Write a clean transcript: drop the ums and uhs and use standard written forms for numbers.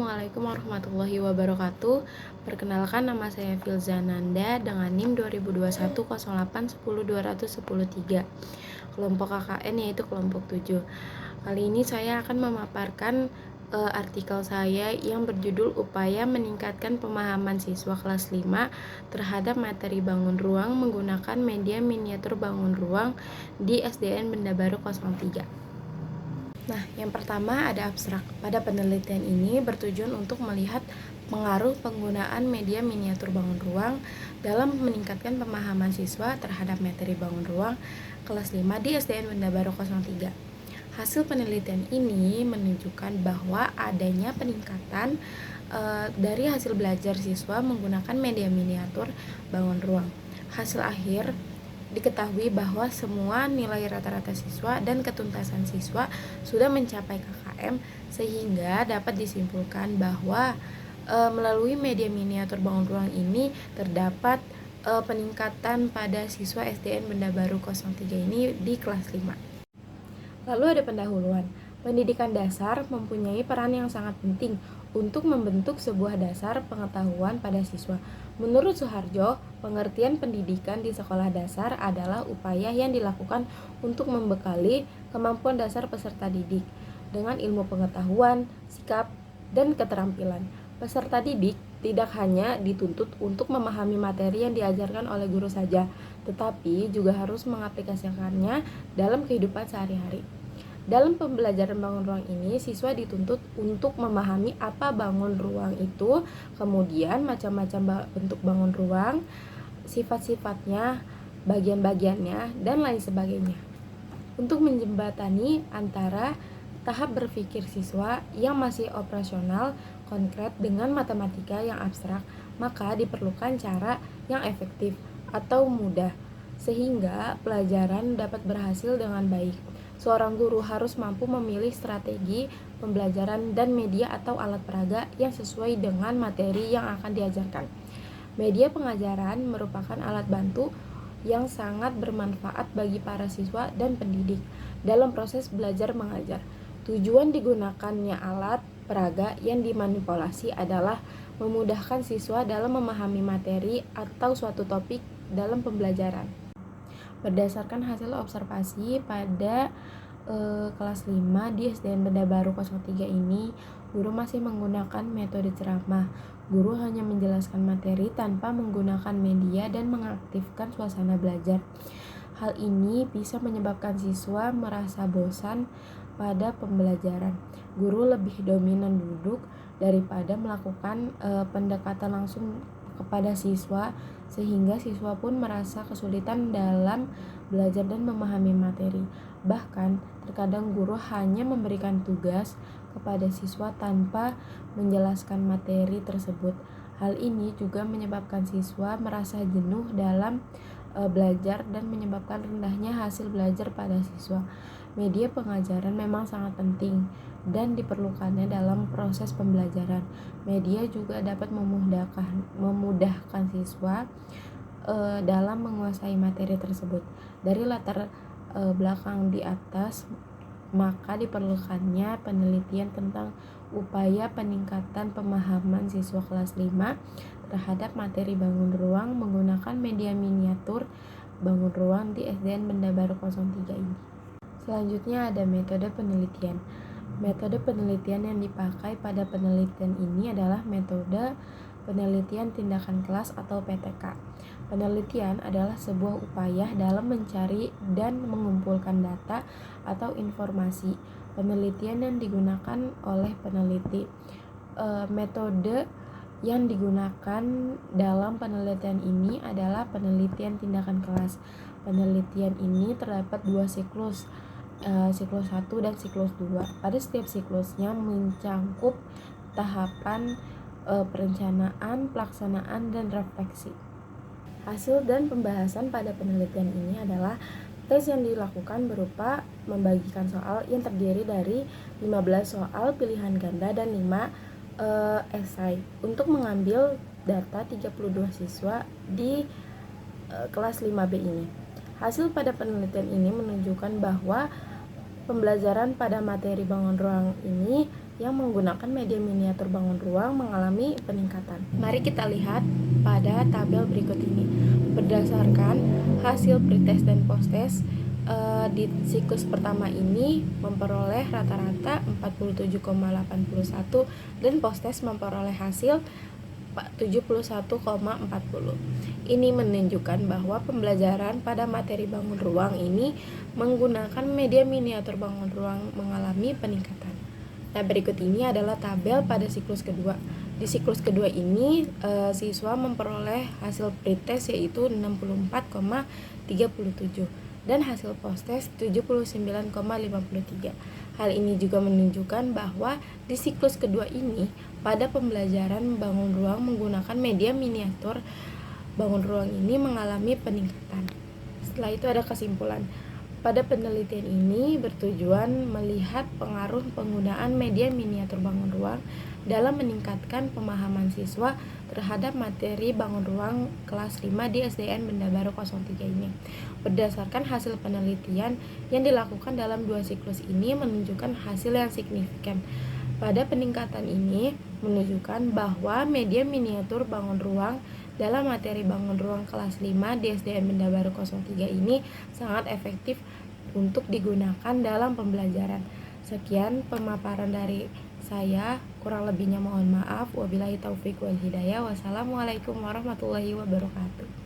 Assalamualaikum warahmatullahi wabarakatuh. Perkenalkan, nama saya Filzananda dengan NIM 2021 08 10 210 3. Kelompok KKN yaitu kelompok 7. Kali ini saya akan memaparkan artikel saya yang berjudul Upaya Meningkatkan Pemahaman Siswa kelas 5 terhadap materi bangun ruang menggunakan media miniatur bangun ruang di SDN Benda Baru 03. Nah, yang pertama ada abstrak. Pada penelitian ini bertujuan untuk melihat pengaruh penggunaan media miniatur bangun ruang dalam meningkatkan pemahaman siswa terhadap materi bangun ruang kelas 5 di SDN Benda Baru 03. Hasil penelitian ini menunjukkan bahwa adanya peningkatan dari hasil belajar siswa menggunakan media miniatur bangun ruang. Hasil akhir diketahui bahwa semua nilai rata-rata siswa dan ketuntasan siswa sudah mencapai KKM, sehingga dapat disimpulkan bahwa melalui media miniatur bangun ruang ini terdapat peningkatan pada siswa SDN Benda Baru 03 ini di kelas 5. Lalu ada pendahuluan. Pendidikan dasar mempunyai peran yang sangat penting untuk membentuk sebuah dasar pengetahuan pada siswa. Menurut Soeharjo, pengertian pendidikan di sekolah dasar adalah upaya yang dilakukan untuk membekali kemampuan dasar peserta didik dengan ilmu pengetahuan, sikap, dan keterampilan. Peserta didik tidak hanya dituntut untuk memahami materi yang diajarkan oleh guru saja, tetapi juga harus mengaplikasikannya dalam kehidupan sehari-hari. Dalam pembelajaran bangun ruang ini, siswa dituntut untuk memahami apa bangun ruang itu, kemudian macam-macam bentuk bangun ruang, sifat-sifatnya, bagian-bagiannya, dan lain sebagainya. Untuk menjembatani antara tahap berpikir siswa yang masih operasional konkret dengan matematika yang abstrak, maka diperlukan cara yang efektif atau mudah, sehingga pelajaran dapat berhasil dengan baik. Seorang guru harus mampu memilih strategi pembelajaran dan media atau alat peraga yang sesuai dengan materi yang akan diajarkan. Media pengajaran merupakan alat bantu yang sangat bermanfaat bagi para siswa dan pendidik dalam proses belajar mengajar. Tujuan digunakannya alat peraga yang dimanipulasi adalah memudahkan siswa dalam memahami materi atau suatu topik dalam pembelajaran. Berdasarkan hasil observasi pada kelas 5 di SDN Benda Baru 03 ini, guru masih menggunakan metode ceramah. Guru hanya menjelaskan materi tanpa menggunakan media dan mengaktifkan suasana belajar. Hal ini bisa menyebabkan siswa merasa bosan pada pembelajaran. Guru lebih dominan duduk daripada melakukan pendekatan langsung kepada siswa, sehingga siswa pun merasa kesulitan dalam belajar dan memahami materi. Bahkan, terkadang guru hanya memberikan tugas kepada siswa tanpa menjelaskan materi tersebut. Hal ini juga menyebabkan siswa merasa jenuh dalam belajar dan menyebabkan rendahnya hasil belajar pada siswa. Media pengajaran memang sangat penting dan diperlukannya dalam proses pembelajaran. Media juga dapat memudahkan siswa dalam menguasai materi tersebut. Dari latar belakang di atas, maka diperlukannya penelitian tentang upaya peningkatan pemahaman siswa kelas 5 terhadap materi bangun ruang menggunakan media miniatur bangun ruang di SDN Benda Baru 03 ini. Selanjutnya ada metode penelitian. Metode penelitian yang dipakai pada penelitian ini adalah metode penelitian tindakan kelas atau PTK. Penelitian adalah sebuah upaya dalam mencari dan mengumpulkan data atau informasi. Penelitian yang digunakan oleh peneliti. Metode yang digunakan dalam penelitian ini adalah penelitian tindakan kelas. Penelitian ini terdapat dua siklus, siklus 1 dan siklus 2. Pada setiap siklusnya mencakup tahapan perencanaan, pelaksanaan, dan refleksi. Hasil dan pembahasan pada penelitian ini adalah tes yang dilakukan berupa membagikan soal yang terdiri dari 15 soal pilihan ganda dan 5 esai untuk mengambil data 32 siswa di kelas 5B ini. Hasil pada penelitian ini menunjukkan bahwa pembelajaran pada materi bangun ruang ini yang menggunakan media miniatur bangun ruang mengalami peningkatan. Mari kita lihat pada tabel berikut ini. Berdasarkan hasil pretest dan posttest, di siklus pertama ini memperoleh rata-rata 47,81 dan posttest memperoleh hasil 71,40. Ini menunjukkan bahwa pembelajaran pada materi bangun ruang ini menggunakan media miniatur bangun ruang mengalami peningkatan. Nah, berikut ini adalah tabel pada siklus kedua. Di siklus kedua ini siswa memperoleh hasil pretest yaitu 64,37 dan hasil posttest 79,53. Hal ini juga menunjukkan bahwa di siklus kedua ini pada pembelajaran bangun ruang menggunakan media miniatur bangun ruang ini mengalami peningkatan. Setelah itu ada kesimpulan. Pada penelitian ini bertujuan melihat pengaruh penggunaan media miniatur bangun ruang dalam meningkatkan pemahaman siswa terhadap materi bangun ruang kelas 5 di SDN Benda Baru 03 ini. Berdasarkan hasil penelitian yang dilakukan dalam 2 siklus ini menunjukkan hasil yang signifikan. Pada peningkatan ini menunjukkan bahwa media miniatur bangun ruang dalam materi bangun ruang kelas 5 di SDN Benda Baru 03 ini sangat efektif untuk digunakan dalam pembelajaran. Sekian pemaparan dari saya, kurang lebihnya mohon maaf. Wabillahi taufiq wal hidayah. Wassalamualaikum warahmatullahi wabarakatuh.